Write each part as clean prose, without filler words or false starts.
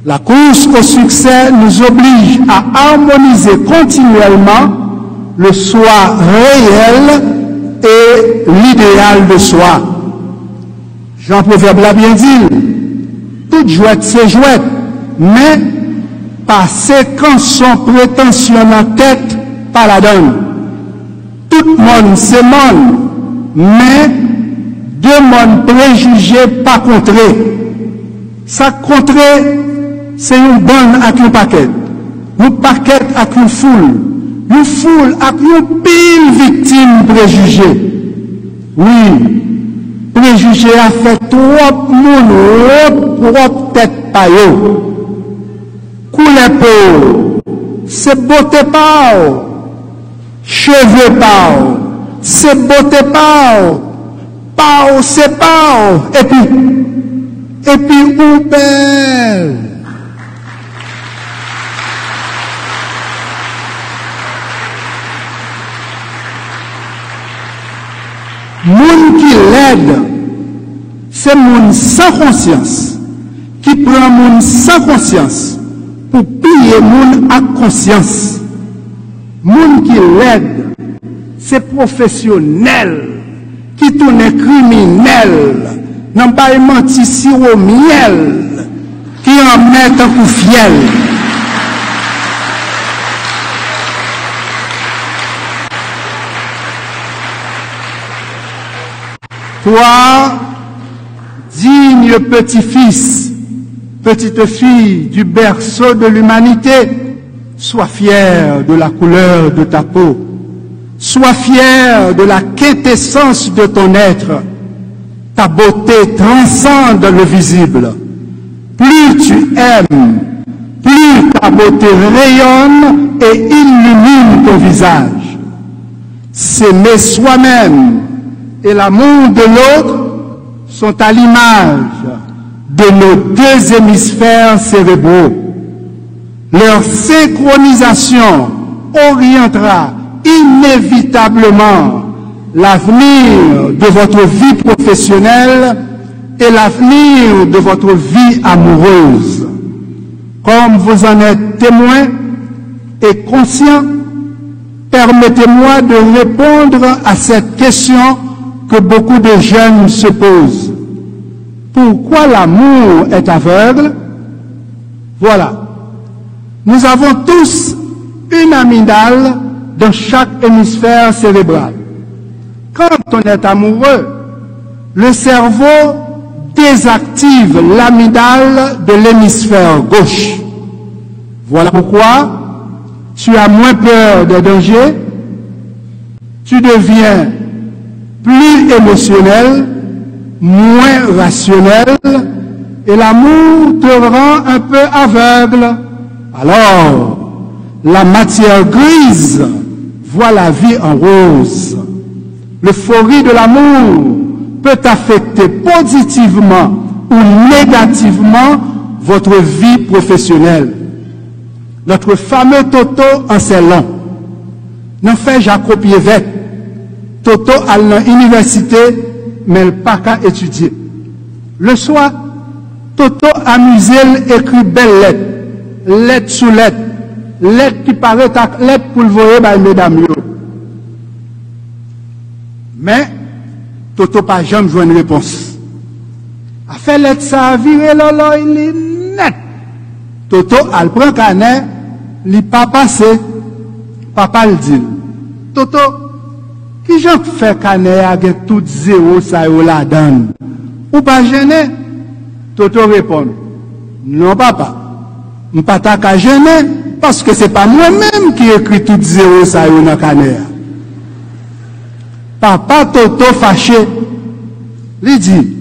La course au succès nous oblige à harmoniser continuellement le soi réel et l'idéal de soi. Jean Proverbe l'a bien dit, toute jouette c'est jouette, mais passer quand son prétention en tête, pas la donne. Tout le monde c'est monde, mais deux mondes préjugés pas contrés. Ça contré, c'est une bonne avec un paquet. Un paquet avec une foule. Une foule avec une pile victime préjugée. Oui, préjugé a fait trop monde, trop tête paillot. Couleur peau, c'est beauté pao. Cheveux pao, c'est beauté pao. Pao, c'est pao. Et puis, ou belle. Moun qui l'aide, c'est moun sans conscience, qui prend moun sans conscience pour piller moun à conscience. Moun qui l'aide, c'est professionnel, qui tourne criminel, n'ont pas menti si au miel, qui en met un coup fiel. Toi, digne petit-fils, petite fille du berceau de l'humanité, sois fier de la couleur de ta peau, sois fier de la quintessence de ton être. Ta beauté transcende le visible. Plus tu aimes, plus ta beauté rayonne et illumine ton visage. S'aimer soi-même et l'amour de l'autre sont à l'image de nos deux hémisphères cérébraux. Leur synchronisation orientera inévitablement l'avenir de votre vie professionnelle et l'avenir de votre vie amoureuse. Comme vous en êtes témoin et conscient, permettez-moi de répondre à cette question que beaucoup de jeunes se posent. Pourquoi l'amour est aveugle? Voilà. Nous avons tous une amygdale dans chaque hémisphère cérébral. Quand on est amoureux, le cerveau désactive l'amygdale de l'hémisphère gauche. Voilà pourquoi tu as moins peur des dangers, tu deviens plus émotionnel, moins rationnel, et l'amour te rend un peu aveugle. Alors, la matière grise voit la vie en rose. L'euphorie de l'amour peut affecter positivement ou négativement votre vie professionnelle. Notre fameux Toto en c'est long. N'en fait Jacob Yévette. Toto à l'université, mais il n'a pas qu'à étudier. Le soir, Toto amusé écrit belle lettre, lettre sous lettre, lettre qui paraît lettre pour le voyer par mesdames. Mais Toto pas jamais joué une réponse. A fait lettre ça a viré lolo, il est net. Toto al prend canet, il pas passé. Papa le dit. Toto, qui j'en fait canet avec tout zéro ça y la donne? Ou pas gêné? Toto répond. Non papa, je ne pas ta gêner parce que c'est pas moi-même qui écrit tout zéro ça y dans canet. Papa Toto fâché, lui dit,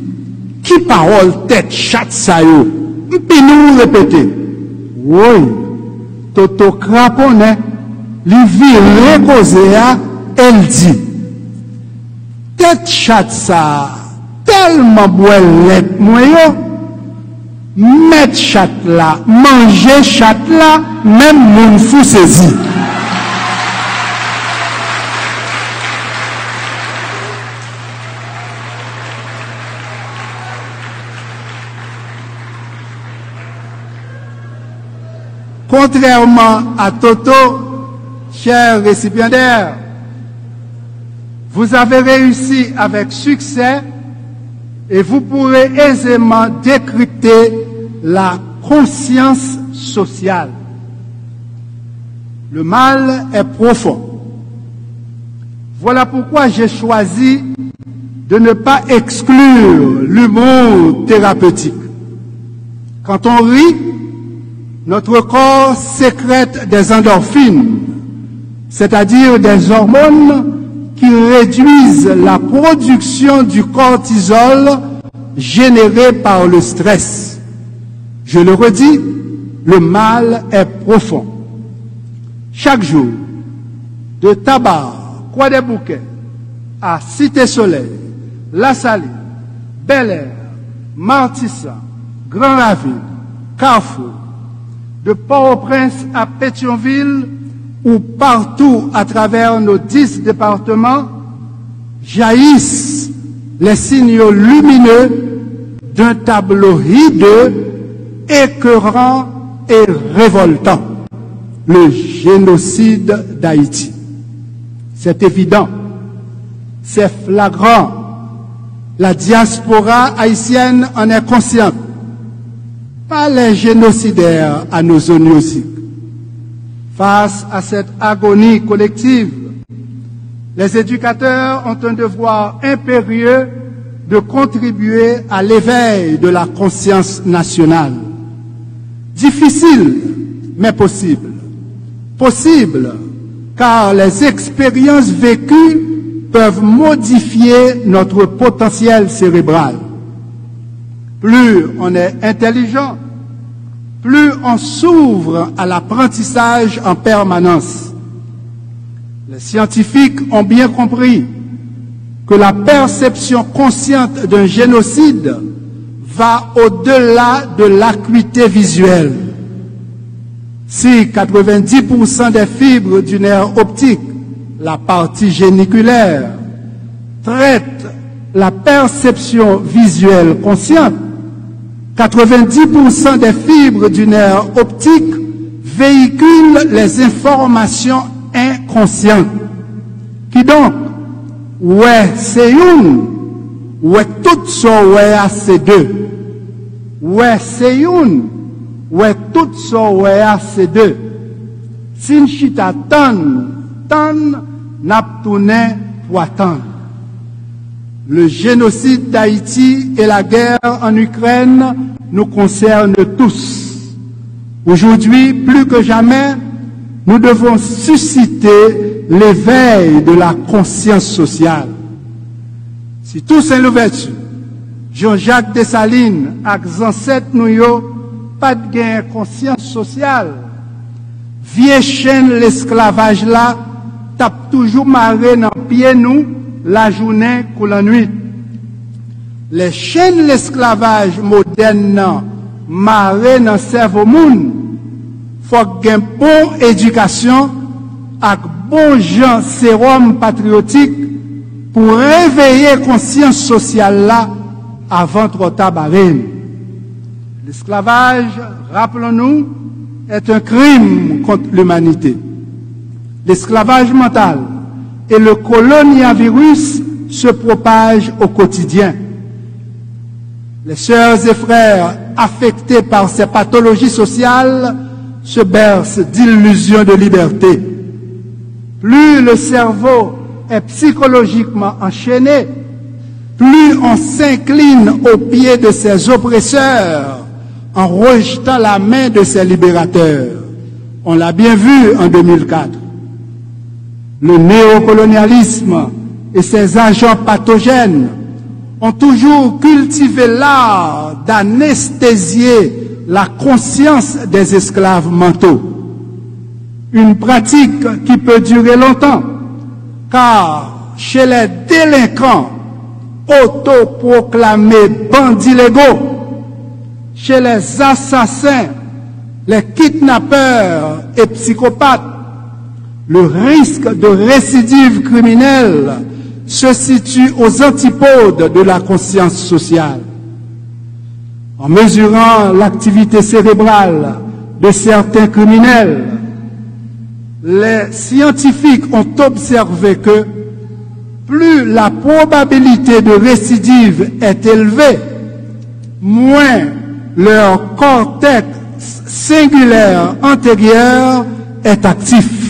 qui parole tête chatte ça yo? Puis nous répéter. Oui, Toto craponne, lui vire causé à, elle dit, tête chatte ça, tellement boilette moi yo, mettre chatte là, manger chatte là, même mon fou saisi. Contrairement à Toto, chers récipiendaires, vous avez réussi avec succès et vous pourrez aisément décrypter la conscience sociale. Le mal est profond. Voilà pourquoi j'ai choisi de ne pas exclure l'humour thérapeutique. Quand on rit, notre corps sécrète des endorphines, c'est-à-dire des hormones qui réduisent la production du cortisol généré par le stress. Je le redis, le mal est profond. Chaque jour, de Tabar, Croix-des-Bouquets, à Cité-Soleil, La Saline, Bel-Air, Martissa, Grand-Ravine, Carrefour, de Port-au-Prince à Pétionville ou partout à travers nos 10 départements, jaillissent les signaux lumineux d'un tableau hideux, écœurant et révoltant, le génocide d'Haïti. C'est évident, c'est flagrant, la diaspora haïtienne en est consciente, pas les génocidaires à nos zones. Face à cette agonie collective, les éducateurs ont un devoir impérieux de contribuer à l'éveil de la conscience nationale. Difficile, mais possible. Possible, car les expériences vécues peuvent modifier notre potentiel cérébral. Plus on est intelligent, plus on s'ouvre à l'apprentissage en permanence. Les scientifiques ont bien compris que la perception consciente d'un génocide va au-delà de l'acuité visuelle. Si 90% des fibres du nerf optique, la partie géniculaire, traitent la perception visuelle consciente, 90% des fibres du nerf optique véhiculent les informations inconscientes. Qui donc, ouais, c'est une, ouais, tout ça, ouais, c'est deux. Ouais, c'est une, ouais, tout ça, ouais, c'est deux. Sin chita tan, nap tourné pour tan. Le génocide d'Haïti et la guerre en Ukraine nous concernent tous. Aujourd'hui, plus que jamais, nous devons susciter l'éveil de la conscience sociale. Si tous ces l'ouverture, Jean-Jacques Dessalines, avec ancêtres nous pas de gain conscience sociale, vieille chaîne l'esclavage là, tape toujours maré dans pied nous, la journée ou la nuit. Les chaînes l'esclavage moderne maré dans cerveau moun, faut gagner bonne éducation avec bon gens sérum patriotique pour réveiller conscience sociale là avant trop tard. L'esclavage, rappelons-nous, est un crime contre l'humanité. L'esclavage mental et le coloniavirus se propagent au quotidien. Les sœurs et frères affectés par ces pathologies sociales se bercent d'illusions de liberté. Plus le cerveau est psychologiquement enchaîné, plus on s'incline aux pieds de ses oppresseurs en rejetant la main de ses libérateurs. On l'a bien vu en 2004. Le néocolonialisme et ses agents pathogènes ont toujours cultivé l'art d'anesthésier la conscience des esclaves mentaux. Une pratique qui peut durer longtemps, car chez les délinquants autoproclamés bandits légaux, chez les assassins, les kidnappeurs et psychopathes, le risque de récidive criminelle se situe aux antipodes de la conscience sociale. En mesurant l'activité cérébrale de certains criminels. Les scientifiques ont observé que plus la probabilité de récidive est élevée, moins leur cortex singulaire antérieur est actif.